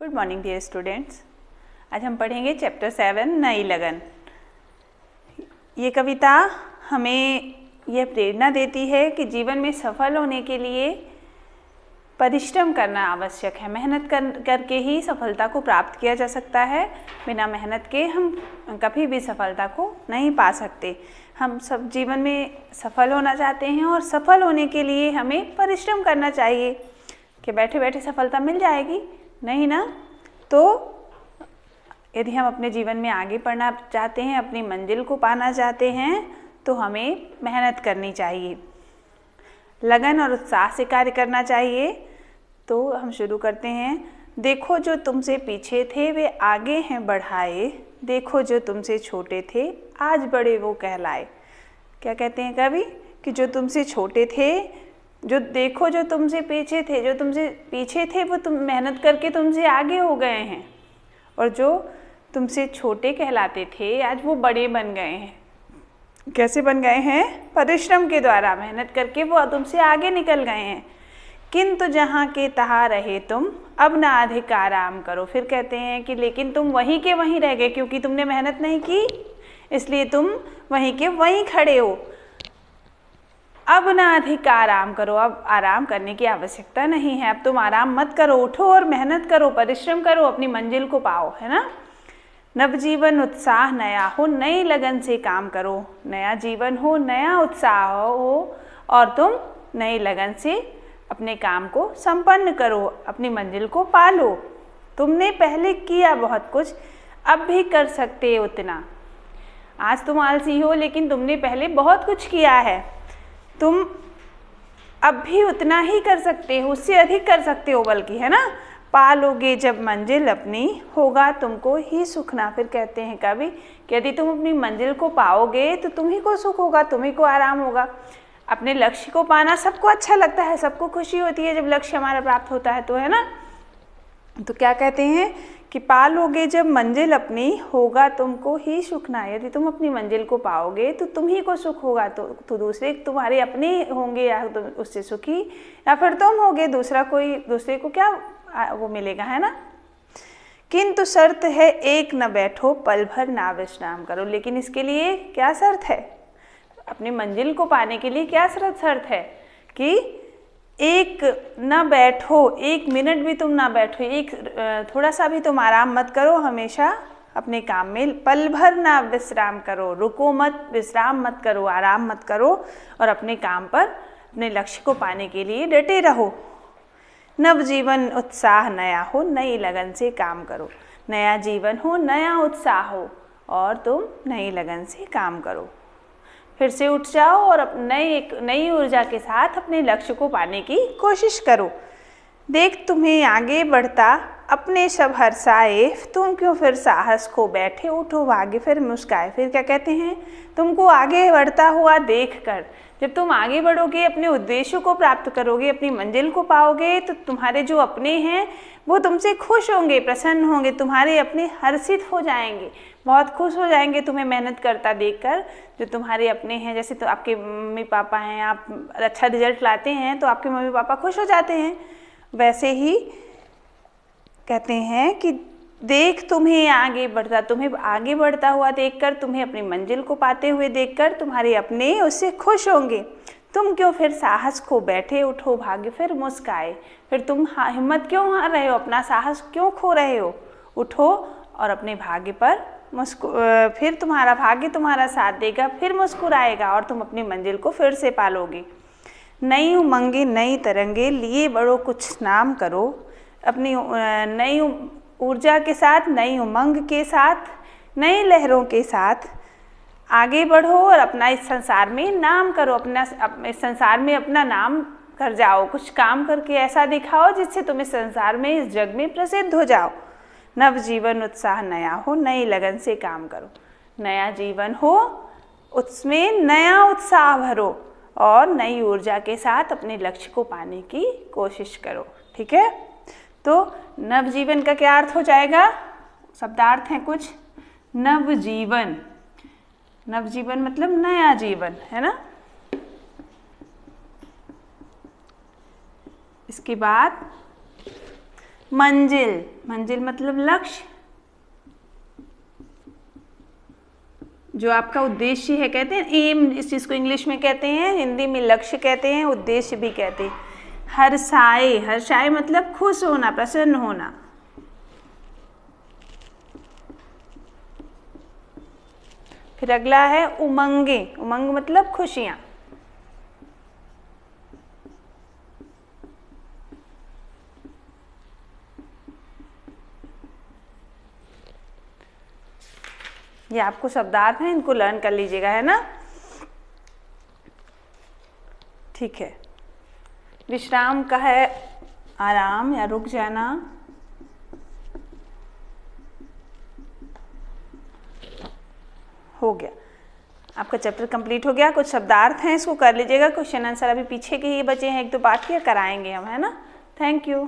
Good morning dear students. आज हम पढ़ेंगे चैप्टर 7 नई लगन। ये कविता हमें यह प्रेरणा देती है कि जीवन में सफल होने के लिए परिश्रम करना आवश्यक है। मेहनत करके ही सफलता को प्राप्त किया जा सकता है। बिना मेहनत के हम कभी भी सफलता को नहीं पा सकते। हम सब जीवन में सफल होना चाहते हैं और सफल होने के लिए हमें परिश्रम करना चाहिए। कि बैठे बैठे सफलता मिल जाएगी? नहीं ना। तो यदि हम अपने जीवन में आगे बढ़ना चाहते हैं, अपनी मंजिल को पाना चाहते हैं, तो हमें मेहनत करनी चाहिए, लगन और उत्साह से कार्य करना चाहिए। तो हम शुरू करते हैं। देखो जो तुमसे पीछे थे वे आगे हैं बढ़ाए, देखो जो तुमसे छोटे थे आज बड़े वो कहलाए। क्या कहते हैं कवि? कि जो तुमसे छोटे थे, जो देखो जो तुमसे पीछे थे, जो तुमसे पीछे थे वो तुम मेहनत करके तुमसे आगे हो गए हैं, और जो तुमसे छोटे कहलाते थे आज वो बड़े बन गए हैं। कैसे बन गए हैं? परिश्रम के द्वारा, मेहनत करके वो तुमसे आगे निकल गए हैं। किंतु जहाँ के तहाँ रहे तुम अब ना अधिक आराम करो। फिर कहते हैं कि लेकिन तुम वहीं के वहीं रह गए, क्योंकि तुमने मेहनत नहीं की, इसलिए तुम वहीं के वहीं खड़े हो। अब ना अधिक आराम करो, अब आराम करने की आवश्यकता नहीं है। अब तुम आराम मत करो, उठो और मेहनत करो, परिश्रम करो, अपनी मंजिल को पाओ, है ना। नवजीवन उत्साह नया हो, नई लगन से काम करो। नया जीवन हो, नया उत्साह हो, और तुम नई लगन से अपने काम को संपन्न करो, अपनी मंजिल को पालो। तुमने पहले किया बहुत कुछ, अब भी कर सकते हो उतना। आज तुम आलसी हो, लेकिन तुमने पहले बहुत कुछ किया है। तुम अब भी उतना ही कर सकते हो, उससे अधिक कर सकते हो बल्कि, है ना। पालोगे जब मंजिल अपनी, होगा तुमको ही सुखना। फिर कहते हैं कवि कि यदि तुम अपनी मंजिल को पाओगे तो तुम्ही को सुख होगा, तुम्ही को आराम होगा। अपने लक्ष्य को पाना सबको अच्छा लगता है, सबको खुशी होती है जब लक्ष्य हमारा प्राप्त होता है, तो है ना। तो क्या कहते हैं कि पालोगे जब मंजिल अपनी, होगा तुमको ही सुखना। यदि तुम अपनी मंजिल को पाओगे तो तुम ही को सुख होगा। तो दूसरे तुम्हारे अपने होंगे, या तुम उससे सुखी, या फिर तुम होगे, दूसरा कोई दूसरे को क्या वो मिलेगा, है ना। किंतु शर्त है एक न बैठो पल भर ना विश्राम करो। लेकिन इसके लिए क्या शर्त है? अपनी मंजिल को पाने के लिए क्या शर्त है? कि एक न बैठो, एक मिनट भी तुम ना बैठो, एक थोड़ा सा भी तुम आराम मत करो। हमेशा अपने काम में पल भर ना विश्राम करो, रुको मत, विश्राम मत करो, आराम मत करो, और अपने काम पर, अपने लक्ष्य को पाने के लिए डटे रहो। नवजीवन उत्साह नया हो, नई लगन से काम करो। नया जीवन हो, नया उत्साह हो, और तुम नई लगन से काम करो। फिर से उठ जाओ और नई ऊर्जा के साथ अपने लक्ष्य को पाने की कोशिश करो। देख तुम्हें आगे बढ़ता अपने सब हर्षाए, तुम क्यों फिर साहस खो बैठे, उठो भागे फिर मुस्काए। फिर क्या कहते हैं? तुमको आगे बढ़ता हुआ देखकर, जब तुम आगे बढ़ोगे, अपने उद्देश्य को प्राप्त करोगे, अपनी मंजिल को पाओगे, तो तुम्हारे जो अपने हैं वो तुमसे खुश होंगे, प्रसन्न होंगे, तुम्हारे अपने हर्षित हो जाएंगे, बहुत खुश हो जाएंगे तुम्हें मेहनत करता देखकर। जो तुम्हारे अपने हैं, जैसे तो आपके मम्मी पापा हैं, आप अच्छा रिजल्ट लाते हैं तो आपके मम्मी पापा खुश हो जाते हैं। वैसे ही कहते हैं कि देख तुम्हें आगे बढ़ता, तुम्हें आगे बढ़ता हुआ देखकर, तुम्हें अपनी मंजिल को पाते हुए देखकर तुम्हारे अपने उससे खुश होंगे। तुम क्यों फिर साहस खो बैठे, उठो भागे फिर मुस्काए। फिर तुम हिम्मत क्यों हार रहे हो, अपना साहस क्यों खो रहे हो? उठो और अपने भाग्य पर फिर तुम्हारा भाग्य तुम्हारा साथ देगा, फिर मुस्कुराएगा, और तुम अपनी मंजिल को फिर से पालोगे। नई उमंगे नई तरंगे लिए बढ़ो कुछ नाम करो। अपनी नई ऊर्जा के साथ, नई उमंग के साथ, नई लहरों के साथ आगे बढ़ो और अपना इस संसार में नाम करो। अपना इस संसार में अपना नाम कर जाओ, कुछ काम करके ऐसा दिखाओ जिससे तुम इस संसार में, इस जग में प्रसिद्ध हो जाओ। नवजीवन उत्साह नया हो, नई लगन से काम करो। नया जीवन हो, उसमें नया उत्साह भरो, और नई ऊर्जा के साथ अपने लक्ष्य को पाने की कोशिश करो। ठीक है। तो नवजीवन का क्या अर्थ हो जाएगा? शब्दार्थ हैं कुछ। नवजीवन, नवजीवन मतलब नया जीवन, है ना। इसके बाद मंजिल, मंजिल मतलब लक्ष्य, जो आपका उद्देश्य है, कहते हैं एम, इस चीज़ को इंग्लिश में कहते हैं, हिंदी में लक्ष्य कहते हैं, उद्देश्य भी कहते हैं। हर्षाए, हर्षाए मतलब खुश होना, प्रसन्न होना। फिर अगला है उमंगे, उमंग मतलब खुशियाँ। ये आपको शब्दार्थ हैं, इनको लर्न कर लीजिएगा, है ना। ठीक है, विश्राम का है आराम या रुक जाना। हो गया, आपका चैप्टर कंप्लीट हो गया। कुछ शब्दार्थ हैं, इसको कर लीजिएगा। क्वेश्चन आंसर अभी पीछे के ही बचे हैं, एक दो पाठ के कराएंगे हम, है ना। Thank you.